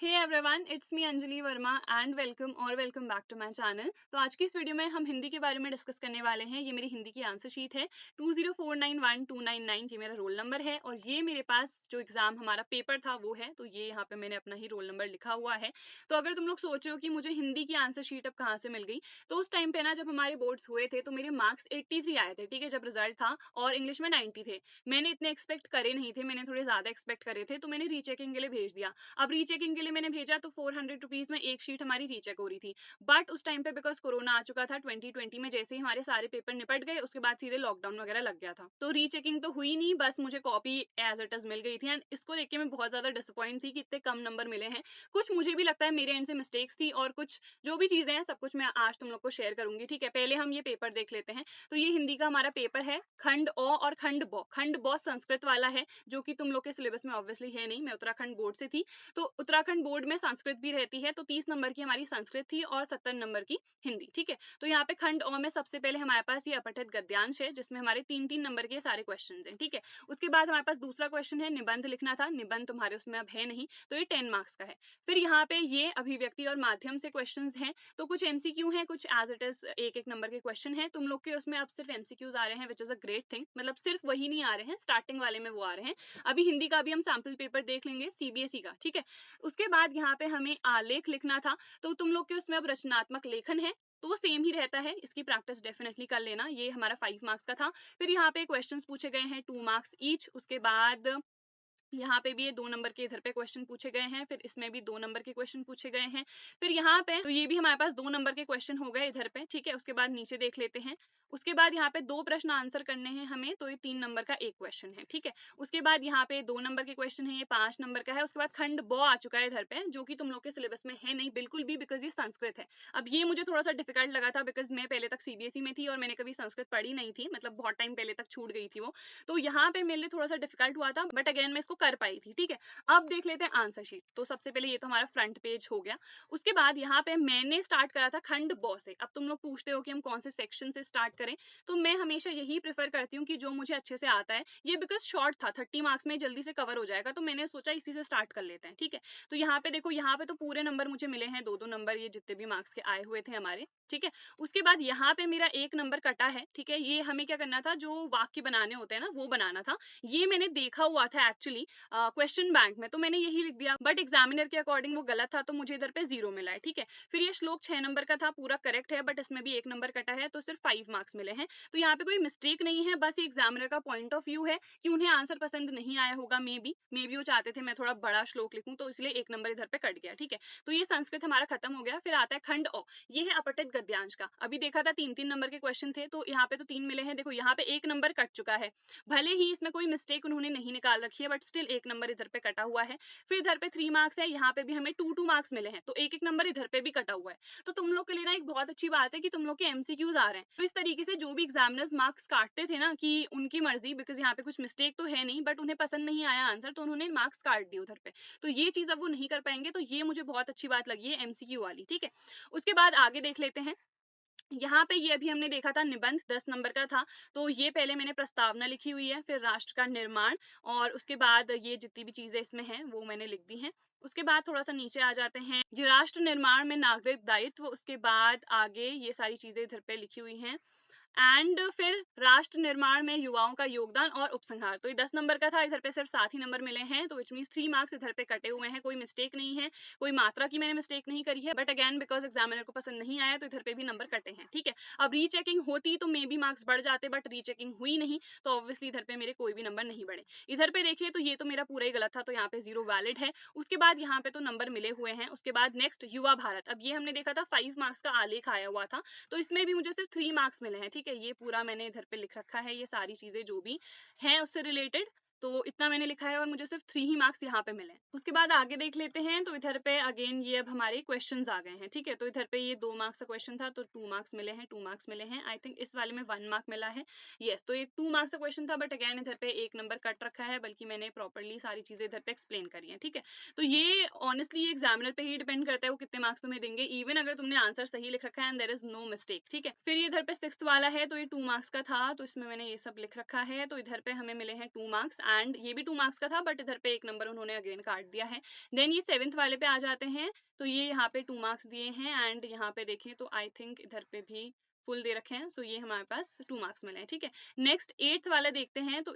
Hey everyone, it's me Anjali Verma and welcome back to my channel. तो आज की इस वीडियो में हम हिंदी के बारे में डिस्कस करने वाले हैं। ये मेरी हिंदी की आंसर शीट है 20491299। ये मेरा रोल नंबर है और ये मेरे पास जो एग्जाम हमारा पेपर था वो है। तो ये यहाँ पे मैंने अपना ही रोल नंबर लिखा हुआ है। तो अगर तुम लोग सोच रहे हो कि मुझे हिंदी की आंसर शीट अब कहाँ से मिल गई, तो उस टाइम पे ना जब हमारे बोर्ड्स हुए थे तो मेरे मार्क्स 83 आए थे, ठीक है, जब रिजल्ट था, और इंग्लिश में 90 थे। मैंने इतने एक्सपेक्ट करे नहीं थे, मैंने थोड़े ज्यादा एक्सपेक्ट करे थे, तो मैंने रीचेकिंग के लिए भेज दिया। अब रीचेकिंग के लिए मैंने भेजा तो 400 रुपीज में एक शीट हमारी रीचेक हो रही थी। बट उस टाइम पे बिकॉज कोरोना आ चुका था 2020 में, जैसे ही हमारे सारे पेपर निपट गए उसके बाद सीधे लॉकडाउन वगैरह लग गया था, तो रीचेकिंग तो हुई नहीं, बस मुझे कॉपी एज इट इज मिल गई थी। एंड इसको देख के मैं बहुत ज्यादा डिसअपॉइंट थी कि इतने कम नंबर मिले हैं। कुछ मुझे भी लगता है मेरे एंड से मिस्टेक्स थी, और कुछ जो भी चीजें हैं सब कुछ मैं आज तुम लोग को शेयर करूंगी। ठीक है, पहले हम ये पेपर देख लेते हैं। तो ये हिंदी का हमारा पेपर है, खंड अ और खंड ब। खंड ब संस्कृत वाला है, जो कि तुम लोग के सिलेबस में ऑब्वियसली है नहीं, मैं उत्तराखंड बोर्ड से थी। तो उत्तराखंड बोर्ड में संस्कृत भी रहती है, तो 30 नंबर की हमारी संस्कृत थी और 70 नंबर की हिंदी। ठीक है, तो यहाँ पे खंड अ में सबसे पहले हमारे पास ये अपठित गद्यांश है, जिसमें हमारे 3-3 नंबर के सारे क्वेश्चन हैं। ठीक है, उसके बाद हमारे पास दूसरा क्वेश्चन है, निबंध लिखना था। निबंध तुम्हारे उसमें अब है नहीं, तो ये 10 मार्क्स का है। फिर यहाँ पे ये अभिव्यक्ति और माध्यम से क्वेश्चन हैं, तो कुछ एमसीक्यू हैं, कुछ एज इट इज एक एक नंबर के क्वेश्चन हैं। तुम लोग के उसमें अब सिर्फ एमसीक्यूज आ रहे हैं, which is a great thing. मतलब सिर्फ वही नहीं आ रहे हैं, स्टार्टिंग वाले में वो आ रहे हैं। अभी हिंदी का भी हम सैम्पल पेपर देख लेंगे, सीबीएसई का। ठीक है, उसके बाद यहाँ पे हमें आलेख लिखना था, तो तुम लोग के उसमें अब रचनात्मक लेखन है, तो वो सेम ही रहता है, इसकी प्रैक्टिस डेफिनेटली कर लेना। ये हमारा 5 मार्क्स का था। फिर यहाँ पे क्वेश्चंस पूछे गए हैं 2 मार्क्स ईच। उसके बाद यहाँ पे भी ये 2 नंबर के इधर पे क्वेश्चन पूछे गए हैं, फिर इसमें भी 2 नंबर के क्वेश्चन पूछे गए हैं। फिर यहाँ पे तो ये भी हमारे पास 2 नंबर के क्वेश्चन हो गए इधर पे। ठीक है, उसके बाद नीचे देख लेते हैं। उसके बाद यहाँ पे 2 प्रश्न आंसर करने हैं हमें, तो ये 3 नंबर का एक क्वेश्चन है। ठीक है, उसके बाद यहाँ पे 2 नंबर के क्वेश्चन है, ये 5 नंबर का है। उसके बाद खंड ब आ चुका है इधर पे, जो कि तुम लोग के सिलेबस में है नहीं बिल्कुल भी, बिकॉज ये संस्कृत है। अब ये मुझे थोड़ा सा डिफिकल्ट लगा था, बिकॉज मैं पहले तक सीबीएसई में थी और मैंने कभी संस्कृत पढ़ी नहीं थी, मतलब बहुत टाइम पहले तक छूट गई थी वो। तो यहाँ पे मेरे लिए थोड़ा सा डिफिकल्ट हुआ था, बट अगेन मैं इसको कर पाई थी। ठीक है, अब देख लेते हैं आंसर शीट। तो सबसे पहले ये तो हमारा फ्रंट पेज हो गया। उसके बाद यहाँ पे मैंने स्टार्ट करा था खंड ब से। अब तुम लोग पूछते हो कि हम कौन से सेक्शन से स्टार्ट करें, तो मैं हमेशा यही प्रेफर करती हूँ कि जो मुझे अच्छे से आता है। ये बिकॉज शॉर्ट था, 30 मार्क्स में जल्दी से कवर हो जाएगा, तो मैंने सोचा इसी से स्टार्ट कर लेते हैं। ठीक है, तो यहाँ पे देखो, यहाँ पे तो पूरे नंबर मुझे मिले हैं, 2-2 नंबर, ये जितने भी मार्क्स के आए हुए थे हमारे। ठीक है, उसके बाद यहाँ पे मेरा 1 नंबर कटा है। ठीक है, ये हमें क्या करना था, जो वाक्य बनाने होते हैं ना, वो बनाना था। ये मैंने देखा हुआ था एक्चुअली क्वेश्चन बैंक में, तो मैंने यही लिख दिया, बट एग्जामिनर के अकॉर्डिंग वो गलत था, तो मुझे इधर पे 0 मिला है। ठीक है, फिर ये श्लोक 6 नंबर का था, पूरा करेक्ट है, बट इसमें भी 1 नंबर कटा है, तो सिर्फ 5 मार्क्स मिले हैं। तो यहाँ पे कोई मिस्टेक नहीं है, बस एग्जामिनर का पॉइंट ऑफ व्यू है कि उन्हें आंसर पसंद नहीं आया होगा। मे बी वो चाहते थे मैं थोड़ा बड़ा श्लोक लिखूं, तो इसलिए 1 नंबर इधर पे कट गया। ठीक है, तो ये संस्कृत हमारा खत्म हो गया। फिर आता है खंड अ, ये है अपठित गद्यांश का। अभी देखा था 3-3 नंबर के क्वेश्चन थे, तो यहाँ पे तो 3 मिले हैं। देखो यहाँ पे 1 नंबर कट चुका है, भले ही इसमें कोई मिस्टेक उन्होंने नहीं निकाल रखी है, बट स्टिल 1 नंबर इधर पे कटा हुआ है। फिर इधर पे 3 मार्क्स है, यहाँ पे भी हमें 2-2 मार्क्स मिले हैं, तो 1-1 नंबर इधर पे भी कटा हुआ है। तो तुम लोग के लिए ना एक बहुत अच्छी बात है कि तुम लोग के एमसीक्यूज आ रहे हैं। तो इस तरीके से जो भी एग्जामिनर्स मार्क्स काटते थे ना, कि उनकी मर्जी, बिकॉज यहाँ पे कुछ मिस्टेक तो है नहीं, बट उन्हें पसंद नहीं आया आंसर, तो उन्होंने मार्क्स काट दिए उधर पे। तो ये चीज अब वो नहीं कर पाएंगे, तो ये मुझे बहुत अच्छी बात लगी है एमसीक्यू वाली। ठीक है, उसके बाद आगे देख लेते हैं। यहाँ पे ये अभी हमने देखा था निबंध 10 नंबर का था, तो ये पहले मैंने प्रस्तावना लिखी हुई है, फिर राष्ट्र का निर्माण, और उसके बाद ये जितनी भी चीजें इसमें हैं वो मैंने लिख दी हैं। उसके बाद थोड़ा सा नीचे आ जाते हैं, ये राष्ट्र निर्माण में नागरिक दायित्व, उसके बाद आगे ये सारी चीजें इधर पे लिखी हुई हैं। एंड फिर राष्ट्र निर्माण में युवाओं का योगदान और उपसंहार, तो ये 10 नंबर का था, इधर पे सिर्फ 7 ही नंबर मिले हैं, तो विच मींस 3 मार्क्स इधर पे कटे हुए हैं। कोई मिस्टेक नहीं है, कोई मात्रा की मैंने मिस्टेक नहीं करी है, बट अगेन बिकॉज एग्जामिनर को पसंद नहीं आया, तो इधर पे भी नंबर कटे हैं। ठीक है, अब रीचेकिंग होती तो मे बी मार्क्स बढ़ जाते, बट रीचेकिंग हुई नहीं, तो ऑब्वियसली इधर पे मेरे कोई भी नंबर नहीं बढ़े। इधर पे देखिए तो ये तो मेरा पूरा ही गलत था, तो यहाँ पे 0 वैलिड है। उसके बाद यहाँ पे तो नंबर मिले हुए हैं। उसके बाद नेक्स्ट युवा भारत, अब ये हमने देखा था 5 मार्क्स का आलेख आया हुआ था, तो इसमें भी मुझे सिर्फ 3 मार्क्स मिले हैं। ठीक है, ये पूरा मैंने इधर पे लिख रखा है, ये सारी चीजें जो भी हैं उससे रिलेटेड, तो इतना मैंने लिखा है, और मुझे सिर्फ 3 ही मार्क्स यहाँ पे मिले हैं। उसके बाद आगे देख लेते हैं, तो इधर पे अगेन ये अब हमारे क्वेश्चंस आ गए हैं। ठीक है, तो इधर पे ये 2 मार्क्स का क्वेश्चन था, तो 2 मार्क्स मिले हैं, 2 मार्क्स मिले हैं। आई थिंक इस वाले में 1 मार्क मिला है। यस, तो ये 2 मार्क्स का क्वेश्चन था, बट अगेन इधर पे 1 नंबर कट रखा है, बल्कि मैंने प्रॉपरली सारी चीजें इधर पे एक्सप्लेन करी है। ठीक है, तो ये ऑनेस्टली एग्जामिनर पे ही डिपेंड करता है वो कितने मार्क्स तुम्हें देंगे, इवन अगर तुमने आंसर सही लिख रखा है and there is no mistake. ठीक है, फिर ये इधर पे 6th वाला है, तो ये 2 मार्क्स का था, तो इसमें मैंने ये सब लिख रखा है, तो इधर पे हमें मिले हैं 2 मार्क्स। एंड ये भी 2 मार्क्स का था, बट इधर पे 1 नंबर उन्होंने अगेन काट दिया है। देन ये 7th वाले पे आ जाते हैं, तो ये यहाँ पे 2 मार्क्स दिए हैं एंड यहाँ पे देखें तो आई थिंक इधर पे भी फुल दे रखे हैं, सो ये हमारे पास 2 मार्क्स मिले हैं, ठीक है। नेक्स्ट 8th वाला देखते हैं, तो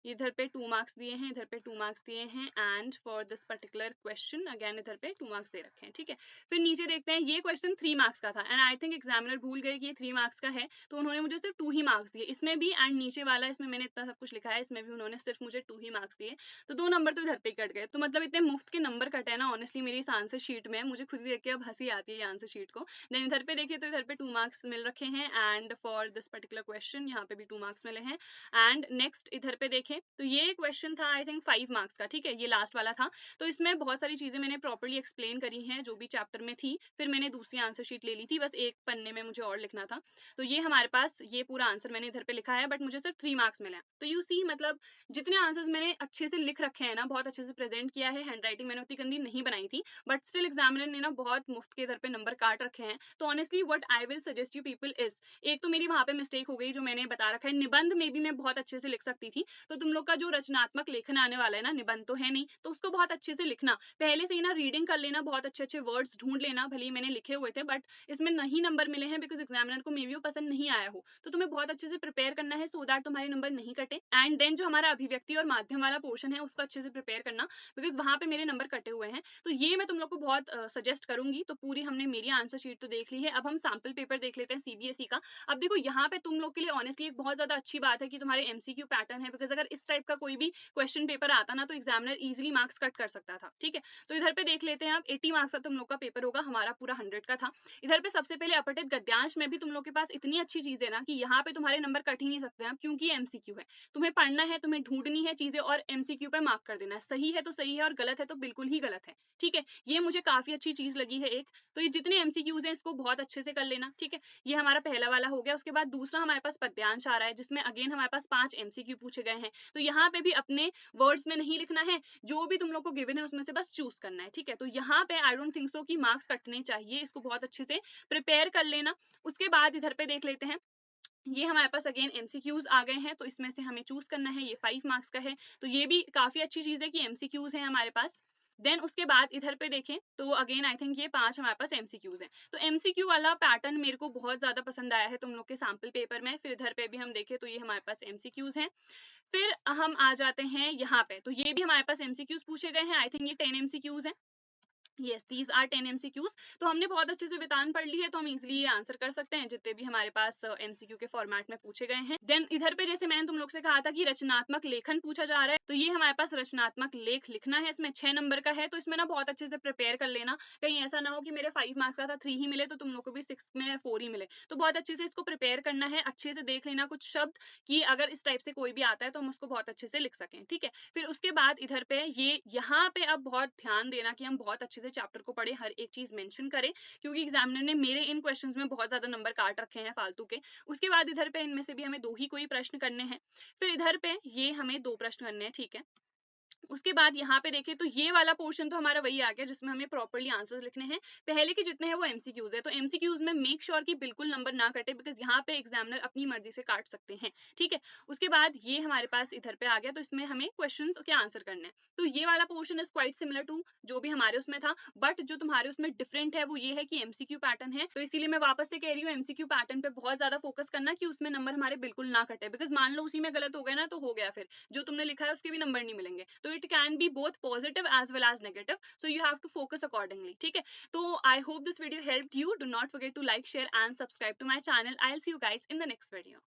इधर पे 2 मार्क्स दिए हैं, इधर पे 2 मार्क्स दिए हैं and for this particular question again इधर पे 2 मार्क्स दे रखे हैं, ठीक है। फिर नीचे देखते हैं, ये क्वेश्चन 3 मार्क्स का था एंड आई थिंक एग्जामिनर भूल गए कि ये 3 मार्क्स का है, तो उन्होंने मुझे सिर्फ 2 ही मार्क्स दिए इसमें भी, एंड नीचे वाला इसमें मैंने इतना सब कुछ लिखा है, इसमें भी उन्होंने सिर्फ मुझे 2 ही मार्क्स दिए, तो 2 नंबर तो इधर पे कट गए। तो मतलब इतने मुफ्त के नंबर कटे हैं ना ऑनेस्टली मेरी इस आंसर शीट में, मुझे खुद देख के अब हंसी आती है ये आंसर शीट को। देन इधर पे देखिए तो इधर पे 2 मार्क्स मिल रखे हैं and for this particular question यहाँ पे भी 2 मार्क्स मिले हैं। एंड नेक्स्ट इधर पे देखें तो ये क्वेश्चन था आई थिंक 5 मार्क्स का, ठीक है, ये लास्ट वाला था। तो इसमें बहुत सारी चीजें मैंने प्रॉपर्ली एक्सप्लेन करी हैं जो भी चैप्टर में थी, फिर मैंने दूसरी आंसर शीट ले ली थी, बस एक पन्ने में मुझे और लिखना था। तो ये हमारे पास ये पूरा आंसर मैंने इधर पे लिखा है, बट मुझे सिर्फ 3 मार्क्स मिले हैं। तो यू सी मतलब जितने आंसर्स मैंने अच्छे से लिख रखे हैं ना, बहुत अच्छे से प्रेजेंट किया है, हैंडराइटिंग मैंने उतनी गंदी नहीं बनाई थी, बट स्टिल एग्जामिनर ने ना बहुत मुफ्त के इधर पे नंबर काट रखे हैं। तो honestly what I will suggest you people is, एक तो मेरी वहां पे मिस्टेक हो गई जो मैंने बता रखा है, निबंध में भी मैं बहुत अच्छे से लिख सकती थी, तो तुम लोग का जो रचनात्मक लेखन आने वाला है ना, निबंध तो है नहीं, तो उसको बहुत अच्छे से लिखना, पहले से ही ना रीडिंग कर लेना, बहुत अच्छे अच्छे वर्ड्स ढूंढ लेना, भले ही मैंने लिखे हुए थे बट इसमें नहीं नंबर मिले हैं बिकॉज एग्जामिनर को मे बी वो पसंद नहीं आया हो, तो तुम्हें बहुत अच्छे से प्रिपेयर करना है सो दैट तुम्हारे नंबर नहीं कटे। एंड देन जो हमारा अभिव्यक्ति और माध्यम वाला पोर्शन है उसको अच्छे से प्रिपेयर करना, बिकॉज वहां पे मेरे नंबर कटे हुए हैं। तो ये मैं तुम लोग को बहुत सजेस्ट करूंगी। तो पूरी हमने मेरी आंसर शीट तो देख ली है, अब हम सैम्पल पेपर देख लेते हैं सीबीएसई का। अब देखो यहाँ पे तुम लोग के लिए ऑनेस्टली एक बहुत ज्यादा अच्छी बात है कि तुम्हारे एमसीक्यू पैटर्न है, बिकॉज अगर इस टाइप का कोई भी क्वेश्चन पेपर आता ना तो एग्जामिनर इजिली मार्क्स कट कर सकता था, ठीक है। तो इधर पे देख लेते हैं, अब 80 मार्क्स का तुम लोग का पेपर होगा, हमारा पूरा 100 का था। इधर पे सबसे पहले अपठित गद्यांश में भी तुम लोग के पास इतनी अच्छी चीज है ना कि यहाँ पे तुम्हारे नंबर कट ही नहीं सकते हैं, क्योंकि एमसीक्यू है, तुम्हें पढ़ना है, तुम्हें ढूंढनी है चीजें और एमसीक्यू पे मार्क कर देना है, सही है तो सही है और गलत है तो बिल्कुल ही गलत है, ठीक है। ये मुझे काफी अच्छी चीज लगी है एक। तो ये जितने एमसीक्यूज हैं इसको बहुत अच्छे से कर लेना, ठीक है। ये हमारा पहला वाला हो गया। उसके बाद दूसरा हमारे पास पद्यांश आ रहा है जिसमें अगेन हमारे पास 5 एमसीक्यू पूछे गए हैं, तो यहाँ पे भी अपने वर्ड्स में नहीं लिखना है, जो भी तुम लोग को गिवन है उसमें से बस चूज करना है, ठीक है। तो यहाँ पे आई डोंट थिंक सो कि मार्क्स कटने चाहिए, इसको बहुत अच्छे से प्रिपेयर कर लेना। उसके बाद इधर पे देख लेते हैं, ये हमारे पास अगेन एमसीक्यूज आ गए हैं, तो इसमें से हमें चूज करना है, ये 5 मार्क्स का है, तो ये भी काफी अच्छी चीज है कि एमसीक्यूज है हमारे पास। देन उसके बाद इधर पे देखें तो अगेन आई थिंक ये 5 हमारे पास एमसीक्यूज हैं। तो एमसीक्यू वाला पैटर्न मेरे को बहुत ज्यादा पसंद आया है तुम लोग के सैम्पल पेपर में। फिर इधर पे भी हम देखें तो ये हमारे पास एमसीक्यूज हैं। फिर हम आ जाते हैं यहाँ पे, तो ये भी हमारे पास एमसीक्यूज पूछे गए हैं, आई थिंक ये 10 एमसीक्यूज हैं। Yes, these are 10 MCQs. तो हमने बहुत अच्छे से वितान पढ़ ली है, तो हम इजिली ये आंसर कर सकते हैं जितने भी हमारे पास एमसीक्यू के फॉर्मेट में पूछे गए हैं। देन इधर पे जैसे मैंने तुम लोग से कहा था कि रचनात्मक लेखन पूछा जा रहा है, तो ये हमारे पास रचनात्मक लेख लिखना है, इसमें 6 नंबर का है, तो इसमें ना बहुत अच्छे से प्रिपेयर कर लेना, कहीं ऐसा ना हो कि मेरे 5 मार्क्स का था 3 ही मिले तो तुम लोग को भी 6 में 4 ही मिले। तो बहुत अच्छे से इसको प्रिपेयर करना है, अच्छे से देख लेना कुछ शब्द कि अगर इस टाइप से कोई भी आता है तो हम उसको बहुत अच्छे से लिख सकें, ठीक है। फिर उसके बाद इधर पे ये यहाँ पे अब बहुत ध्यान देना कि हम बहुत अच्छे से चैप्टर को पढ़े, हर एक चीज मेंशन करें, क्योंकि एग्जामिनर ने मेरे इन क्वेश्चंस में बहुत ज्यादा नंबर काट रखे हैं फालतू के। उसके बाद इधर पे इनमें से भी हमें 2 ही कोई प्रश्न करने हैं। फिर इधर पे ये हमें 2 प्रश्न करने हैं, ठीक है। उसके बाद यहाँ पे देखें तो ये वाला पोर्शन तो हमारा वही आ गया जिसमें हमें प्रॉपर्ली आंसर्स लिखने हैं। पहले के जितने हैं वो एमसीक्यूज है, तो एमसीक्यूज में मेक श्योर कि बिल्कुल नंबर ना कटे, बिकॉज यहाँ पे एग्जामिनर अपनी मर्जी से काट सकते हैं, ठीक है। उसके बाद ये हमारे पास इधर पे आ गया, तो इसमें हमें क्वेश्चन के आंसर करने हैं। तो ये वाला portion is quite similar to जो भी हमारे उसमें था, बट जो तुम्हारे उसमें डिफरेंट है वो ये है कि एमसीक्यू पैटर्न है, तो इसीलिए मैं वापस से कह रही हूँ एमसीक्यू पैटर्न पे बहुत ज्यादा फोकस करना कि उसमें नंबर हमारे बिल्कुल ना कटे, बिकॉज मान लो उसी में गलत हो गया ना तो हो गया, फिर जो तुमने लिखा है उसके भी नंबर नहीं मिलेंगे। तो it can be both positive as well as negative, so you have to focus accordingly, ठीक है। तो I hope this video helped you. Do not forget to like, share and subscribe to my channel. I'll see you guys in the next video.